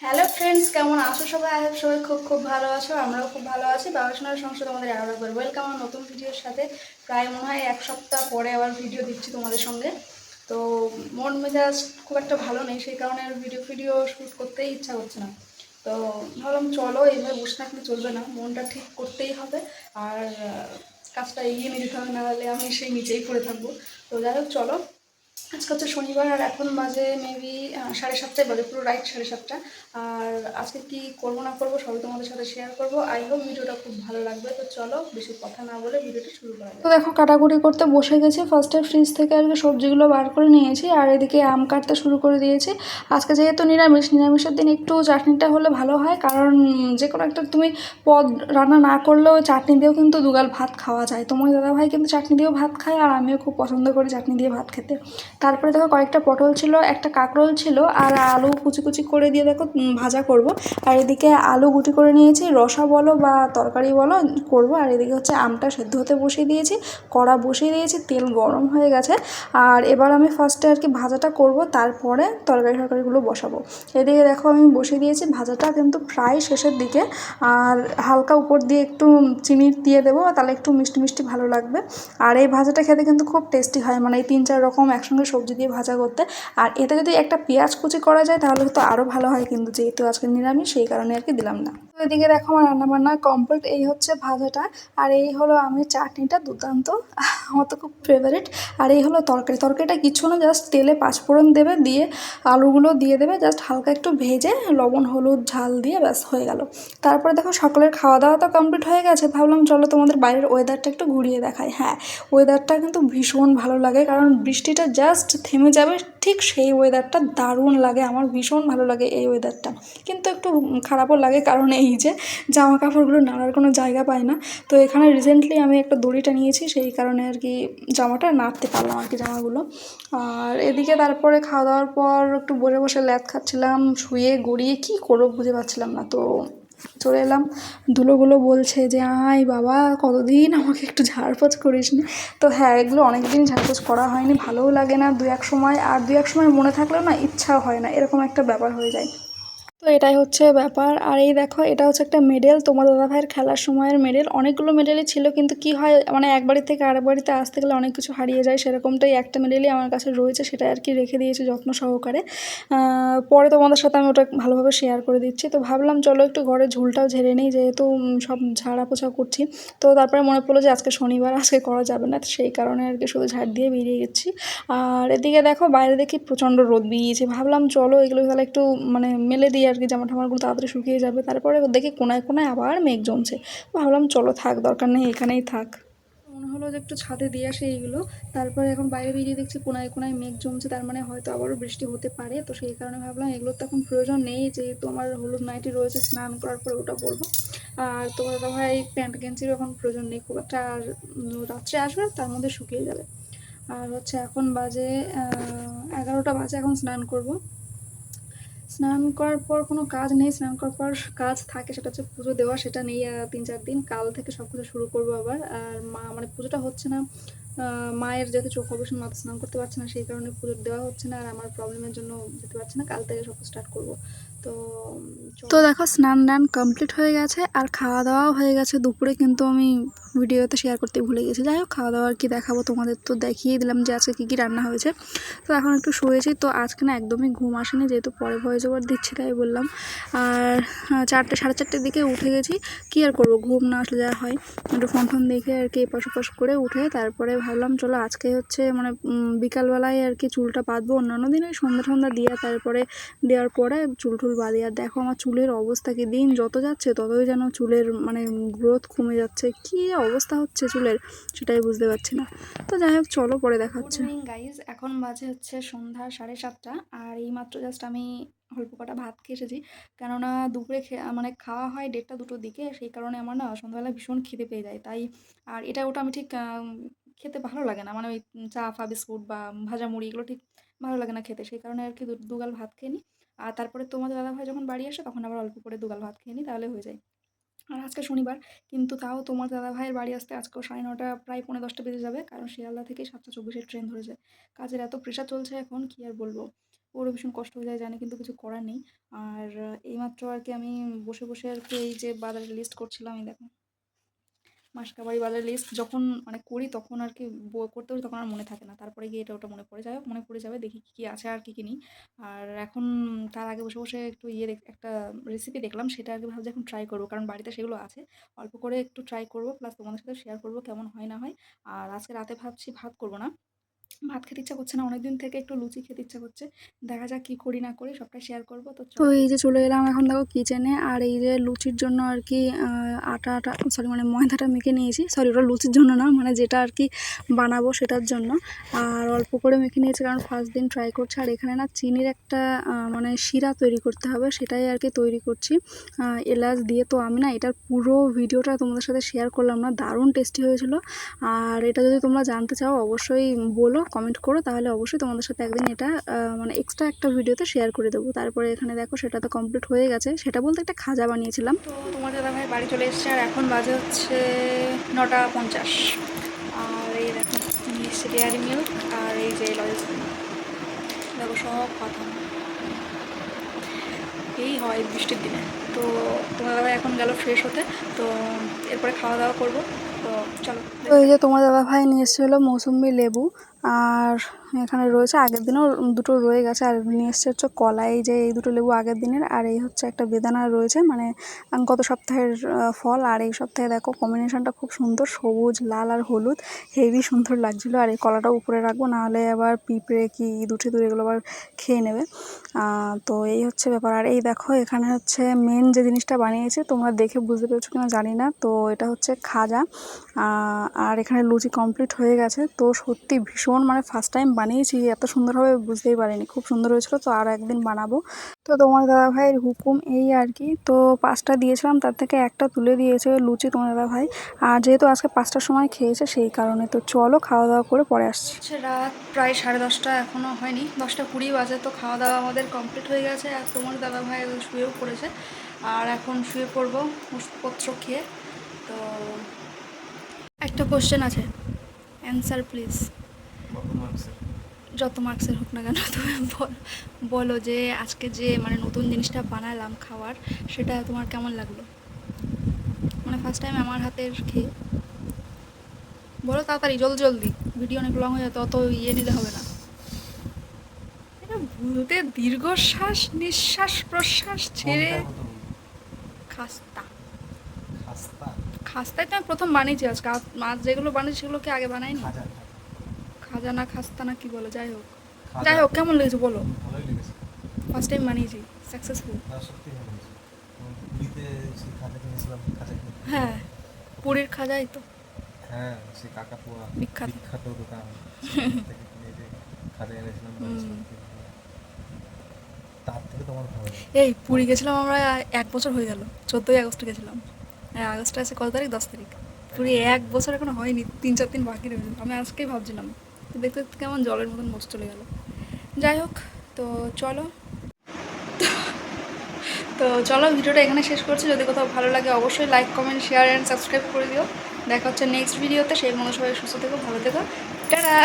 Hello friends, কেমন আছো সবাই? আই হোপ সবাই খুব খুব ভালো আছো। আমরাও খুব ভালো আছি। বাবাসোনার সংসার তোমাদের আরও একবার ওয়েলকাম আমার নতুন ভিডিওর সাথে। প্রায় মনে হয় এক সপ্তাহ পরে আবার ভিডিও দিচ্ছি তোমাদের সঙ্গে। তো মন মেজাজ খুব একটা ভালো নেই, সেই কারণে আর ভিডিও শ্যুট করতেই ইচ্ছা করছে না। তো ভাবলাম চলো, এইভাবে বসে থাকলে চলবে না, মনটা ঠিক করতেই হবে। আর কাজটা এগিয়ে নিয়ে যেতে হবে, নাহলে আমি সেই নিচেই পড়ে থাকবো। তো যাই হোক চলো, আজকে হচ্ছে শনিবার আর এখন বাজে মেবি 7:30 বাজে, পুরো রাইট 7:30। আর আজকে কি করবো না করবো সবই তোমাদের সাথে শেয়ার করবো। আই হোপ ভিডিওটা খুব ভালো লাগবে। তো চলো বেশি কথা না বলে ভিডিওটা শুরু করা যাক। তো দেখো, কাটাকুটি করতে বসে গেছি। ফার্স্টে ফ্রিজ থেকে আর কি সবজিগুলো বার করে নিয়েছি, আর এদিকে আম কাটতে শুরু করে দিয়েছি। আজকে যেহেতু নিরামিষের দিন একটু চাটনিটা হলে ভালো হয়, কারণ যে কোনো একটা তুমি পদ রান্না না করলেও চাটনি দিয়েও কিন্তু দুগাল ভাত খাওয়া যায়। তোমার দাদাভাই কিন্তু চাটনি দিয়েও ভাত খায়, আর আমিও খুব পছন্দ করি চাটনি দিয়ে ভাত খেতে। তারপরে দেখো কয়েকটা পটল ছিল, একটা কাঁকরোল ছিল, আর আলু কুচি কুচি করে দিয়ে দেখো ভাজা করব। আর এদিকে আলু গুটি করে নিয়েছি, রসা বলো বা তরকারি বলো করব। আর এদিকে হচ্ছে আমটা সেদ্ধ হতে বসিয়ে দিয়েছি, কড়া বসিয়ে দিয়েছি, তেল গরম হয়ে গেছে। আর এবার আমি ফার্স্টে আর কি ভাজাটা করব, তারপরে তরকারিগুলো বসাবো। এদিকে দেখো আমি বসিয়ে দিয়েছি ভাজাটা, কিন্তু প্রায় শেষের দিকে। আর হালকা উপর দিয়ে একটু চিনি দিয়ে দেবো, তাহলে একটু মিষ্টি মিষ্টি ভালো লাগবে। আর এই ভাজাটা খেতে কিন্তু খুব টেস্টি হয়, মানে এই 3-4 রকম একসঙ্গে সবজি দিয়ে ভাজা করতে। আর এতে যদি একটা পেঁয়াজ কুচি করা যায় তাহলে তো আরও ভালো হয়, কিন্তু যেহেতু আজকে নিরামিষ সেই কারণে আর কি দিলাম না। তো এদিকে দেখো আমার রান্নাবান্না কমপ্লিট। এই হচ্ছে ভাজাটা, আর এই হলো আমি চাটনিটা দুর্দান্ত, আমার তো খুব ফেভারিট। আর এই হলো তরকারিটা কিছু না, জাস্ট তেলে পাঁচফোড়ন দেবে, দিয়ে আলুগুলো দিয়ে দেবে, জাস্ট হালকা একটু ভেজে লবণ হলুদ ঝাল দিয়ে ব্যাস হয়ে গেল। তারপরে দেখো সকলের খাওয়া দাওয়া তো কমপ্লিট হয়ে গেছে, ভাবলাম চলো তোমাদের বাইরের ওয়েদারটা একটু ঘুরিয়ে দেখাই। হ্যাঁ, ওয়েদারটা কিন্তু ভীষণ ভালো লাগে, কারণ বৃষ্টিটা জাস্ট থেমে যাবে ঠিক সেই ওয়েদারটা দারুণ লাগে, আমার ভীষণ ভালো লাগে এই ওয়েদারটা। কিন্তু একটু খারাপও লাগে, কারণ এই যে জামা কাপড়গুলো নাড়ার কোনো জায়গা পায় না। তো এখানে রিসেন্টলি আমি একটা দড়িটা নিয়েছি, সেই কারণে আর কি জামাটা নাড়তে পারলাম আর কি জামাগুলো। আর এদিকে তারপরে খাওয়া দাওয়ার পর একটু বসে বসে ল্যাদ খাচ্ছিলাম, শুয়ে গড়িয়ে কী করবো বুঝে পাচ্ছিলাম না। তো চলে এলাম। ধুলোগুলো বলছে যে আয় বাবা, কতদিন আমাকে একটু ঝাড়পোছ করিস নি। তো হ্যাঁ, এগুলো অনেক দিন ঝাড়পোছ করা হয়নি, ভালোও লাগে না দু এক সময়, আর দু এক সময় মনে থাকলেও না ইচ্ছাও হয় না, এরকম একটা ব্যাপার হয়ে যায়। তো এটাই হচ্ছে ব্যাপার। আর এই দেখো, এটা হচ্ছে একটা মেডেল, তোমার দাদাভাইয়ের খেলার সময়ের মেডেল। অনেকগুলো মেডেলই ছিল, কিন্তু কি হয় মানে এক বাড়ি থেকে আরেক বাড়িতে আসতে গেলে অনেক কিছু হারিয়ে যায়, সেরকমটাই একটা মেডেলই আমার কাছে রয়েছে, সেটা আর কি রেখে দিয়েছি যত্ন সহকারে। পরে তোমাদের সাথে আমি ওটা ভালোভাবে শেয়ার করে দিচ্ছি। তো ভাবলাম চলো একটু ঘরে ঝুলটাও ঝেড়ে নিই, যেহেতু সব ঝাড়া পোছা করছি। তো তারপরে মনে পড়লো যে আজকে শনিবার, আজকে করা যাবে না, তো সেই কারণে আর কি শুধু ঝাড় দিয়ে বেরিয়ে গেছি। আর এদিকে দেখো বাইরে দেখি প্রচণ্ড রোদ বেরিয়েছে, ভাবলাম চলো এগুলো তাহলে একটু মানে মেলে দিই আর কি, জামা ঠামাগুলো তাড়াতাড়ি শুকিয়ে যাবে। তারপরে দেখি কোনায় কোনায় আবার মেঘ জমছে, ভাবলাম চলো থাক, দরকার নেই, এখানেই থাক। মনে হলো যে একটু ছাদে দিয়ে আসে এইগুলো। তারপরে এখন বাইরে বেরিয়ে দেখছি কোনায় কোনায় মেঘ জমছে, তার মানে হয়তো আবারও বৃষ্টি হতে পারে। তো সেই কারণে ভাবলাম এগুলোর তো এখন প্রয়োজন নেই, যেহেতু আমার হলুদ নাইটি রয়েছে, স্নান করার পরে ওটা পরবো। আর তোমার দাদাভাই প্যান্ট গেঞ্জিরও এখন প্রয়োজন নেই খুব একটা, আর রাত্রে আসবে তার মধ্যে শুকিয়ে যাবে। আর হচ্ছে এখন বাজে 11টা বাজে, এখন স্নান করব। স্নান করার পর কোনো কাজ নেই, স্নান করার পর কাজ থাকে, সেটা হচ্ছে পুজো দেওয়া, সেটা নেই 3-4 দিন। কাল থেকে সব কিছু শুরু করবো আবার। আর মা মানে পুজোটা হচ্ছে না, মায়ের যেহেতু চোখ অপারেশন, মা তো স্নান করতে পারছে না, সেই কারণে পুজো দেওয়া হচ্ছে না, আর আমার প্রবলেমের জন্য যেতে পারছি না। কাল থেকে সব স্টার্ট করবো। তো তো দেখো স্নান দান কমপ্লিট হয়ে গেছে, আর খাওয়া দাওয়াও হয়ে গেছে দুপুরে, কিন্তু আমি ভিডিওতে শেয়ার করতে ভুলে গেছি। যাই হোক, খাওয়া দাওয়া আর কি দেখাবো তোমাদের, তো দেখিয়ে দিলাম যে আজকে কী কী রান্না হয়েছে। তো এখন একটু শুয়েছি, তো আজকে না একদমই ঘুম আসেনি, যেহেতু পরে ভয়েস ওভার দিচ্ছি তাই বললাম। আর 4টে 4:30টার দিকে উঠে গেছি, কী আর করবো, ঘুম না আসলে যা হয়, একটু ফোন দেখে আর কি এপাশ ওপাশ করে উঠে তারপরে ভাবলাম চলো আজকে হচ্ছে মানে বিকালবেলায় আর কি চুলটা বাঁধবো। অন্যান্য দিন ওই সন্ধ্যা দিয়ে তারপরে দেওয়ার পরে চুল টুল বাঁধি। আর দেখো আমার চুলের অবস্থা কি, দিন যত যাচ্ছে ততই যেন চুলের মানে গ্রোথ কমে যাচ্ছে, কী অবস্থা হচ্ছে চুলের সেটাই বুঝতে পারছি না। তো যাই হোক চলো পরে দেখাচ্ছে। গুড মর্নিং গাইজ, এখন বাজে হচ্ছে সন্ধ্যা 7:30, আর এইমাত্র জাস্ট আমি অল্প কটা ভাত খেয়ে এসেছি, কেননা দুপুরে মানে খাওয়া হয় 1:30-2টোর দিকে, সেই কারণে আমার না সন্ধ্যাবেলা ভীষণ খিদে পেয়ে যায় তাই। আর এটা ওটা আমি ঠিক খেতে ভালো লাগে না, মানে ওই চা ফা বিস্কুট বা ভাজা মুড়ি এগুলো ঠিক ভালো লাগে না খেতে, সেই কারণে আর কি দুগাল ভাত খেয়ে নিই। আর তারপরে তোমাদের দাদাভাই যখন বাড়ি আসে তখন আবার অল্প করে দুগাল ভাত খেয়ে নিই, তাহলে হয়ে যায়। আর আজকে শনিবার, কিন্তু তাও তোমার দাদাভাইয়ের বাড়ি আসতে আজকেও 9:30 প্রায় 10:45 বেজে যাবে, কারণ শিয়ালদা থেকে 7:24-এর ট্রেন ধরেছে। কাজের এত প্রেশার চলছে এখন, কি আর বলবো। ওরও ভীষণ কষ্ট হয়ে যায় জানি, কিন্তু কিছু করার নেই। আর এইমাত্র আর কি আমি বসে বসে আর কি এই যে বাজারের লিস্ট করছিলাম। এই দেখো, মাসকাবাড়ি বাজারের লিস্ট যখন মানে করি তখন আর কি করতে বসি তখন আর মনে থাকে না, তারপরে গিয়ে এটা ওটা মনে পড়ে যায়, মনে পড়ে যাবে, দেখি কী কী আছে আর কী কী নেই। আর এখন তার আগে বসে বসে একটু একটা রেসিপি দেখলাম, সেটা আর কি ভাবছি এখন ট্রাই করবো, কারণ বাড়িতে সেগুলো আছে। অল্প করে একটু ট্রাই করবো, প্লাস তোমাদের সাথে শেয়ার করবো কেমন হয় না হয়। আর আজকে রাতে ভাবছি ভাত করবো না, ভাত খেতে ইচ্ছা করছে না, অনেকদিন থেকে একটু লুচি খেতে ইচ্ছা করছে। দেখা যাক কী করি না করি, সবটাই শেয়ার করবো। তো এই যে চলে এলাম এখন দেখো কিচেনে, আর এই যে লুচির জন্য আর কি সরি মানে ময়দাটা মেখে নিয়েছি, সরি ওটা লুচির জন্য না, মানে যেটা আর কি বানাবো সেটার জন্য। আর অল্প করে মেখে নিয়েছি কারণ ফার্স্ট দিন ট্রাই করছি। আর এখানে না চিনির একটা মানে শিরা তৈরি করতে হবে, সেটাই আর কি তৈরি করছি এলাচ দিয়ে। তো আমি না এটার পুরো ভিডিওটা তোমাদের সাথে শেয়ার করলাম না, দারুণ টেস্টি হয়েছিল। আর এটা যদি তোমরা জানতে চাও অবশ্যই বলো, কমেন্ট করো, তাহলে অবশ্যই তোমাদের সাথে একদিন এটা মানে এক্সট্রা একটা ভিডিওতে শেয়ার করে দেবো। তারপরে এখানে দেখো সেটা তো কমপ্লিট হয়ে গেছে, সেটা বলতে একটা খাজা বানিয়েছিলাম। তো তোমার দাদাভাই বাড়ি চলে এসেছে, আর এখন বাজে হচ্ছে 9:50। আর এই দেখো নিয়ে এসছে ডেয়ারি মিল্ক, আর এই যে লজেস দেখো সব কথা এই হয় বৃষ্টির দিনে। তো তোমার দাদা এখন গেল ফ্রেশ হতে, তো এরপরে খাওয়া দাওয়া করবো। তো চলো। তো এই যে তোমার দাদা ভাই নিয়ে এসেছিলো মৌসুম্বি লেবু, আর এখানে রয়েছে আগের দিনও দুটো রয়ে গেছে, আর নিয়ে এসছে হচ্ছে কলা। এই যে এই দুটো লেবু আগের দিনের, আর এই হচ্ছে একটা বেদানা রয়েছে, মানে গত সপ্তাহের ফল। আর এই সপ্তাহে দেখো কম্বিনেশনটা খুব সুন্দর, সবুজ লাল আর হলুদ, হেভি সুন্দর লাগছিলো। আর এই কলাটাও উপরে রাখবো, নাহলে আবার পিঁপড়ে কি দুঠে দূরে এগুলো আবার খেয়ে নেবে। তো এই হচ্ছে ব্যাপার। আর এই দেখো এখানে হচ্ছে মেন যে জিনিসটা বানিয়েছে, তোমরা দেখে বুঝতে পেরেছো কিনা জানি না, তো এটা হচ্ছে খাজা। আর এখানে লুচি কমপ্লিট হয়ে গেছে। তো সত্যি ভীষণ মানে ফার্স্ট টাইম বানিয়েছি, এত সুন্দরভাবে বুঝতেই পারিনি, খুব সুন্দর হয়েছিল। তো আরও একদিন বানাবো। তো তোমার দাদা ভাইয়ের হুকুম এই আর কি। তো 5টা দিয়েছিলাম, তার থেকে একটা তুলে দিয়েছে লুচি তোমার দাদা ভাই। আর যেহেতু আজকে 5টার সময় খেয়েছে সেই কারণে। তো চলো খাওয়া দাওয়া করে পরে আসছি। রাত প্রায় 10:30, এখনও হয়নি, 10:20 বাজে। তো খাওয়া দাওয়া আমাদের কমপ্লিট হয়ে গেছে, আর তোমার দাদা ভাই শুয়েও পড়েছে। আর এখন শুয়ে পড়বো ওষুধপত্র খেয়ে। তো একটা কোশ্চেন আছে, অ্যান্সার প্লিজ। যত মার্কসের হোক না কেন, তুমি বলো যে আজকে যে মানে নতুন জিনিসটা বানালাম খাওয়ার, সেটা তোমার কেমন লাগলো? মানে ফার্স্ট টাইম আমার হাতের খেয়ে বলো তাড়াতাড়ি, জলদি জলদি, ভিডিও অনেক লং হয়ে যাবে, অত নিতে হবে না। এটা বলতে দীর্ঘশ্বাস নিঃশ্বাস প্রশ্বাস ছেড়ে খাস্তা। খাস্তায় তো আমি প্রথম বানিয়েছি আজকে, মাছ যেগুলো বানিয়েছি সেগুলো কি আগে বানাইনি? খাজা না খাস্তা না কি বলো, যাই হোক কেমন লেগেছে বলো? ফার্স্ট টাইম বানিয়েছি, সাকসেসফুল। হ্যাঁ, পুরীর খাজাই তো। হ্যাঁ, সে কাকাতুয়া বিখ্যাত দোকান থেকে কিনে যে খাজা এনেছিলাম, তার থেকে তোমার ভালো। এই পুরী গেছিলাম আমরা 1 বছর হয়ে গেল, 14ই আগস্ট গেছিলাম। হ্যাঁ, আগস্টে আছে কত তারিখ? 10 তারিখ। পুরী 1 বছর এখনো হয়নি, 3-4 দিন বাকি রয়েছে। আমি আজকেই ভাবছিলাম, দেখতে দেখতে কেমন জলের মতন বসে চলে গেল। যাই হোক, তো চলো ভিডিওটা এখানে শেষ করছি। যদি কোথাও ভালো লাগে অবশ্যই like comment share and subscribe করে দিও। দেখা হচ্ছে নেক্সট ভিডিওতে। সেই মতো সবাই সুস্থ থেকো, ভালো থেকো, টাটা।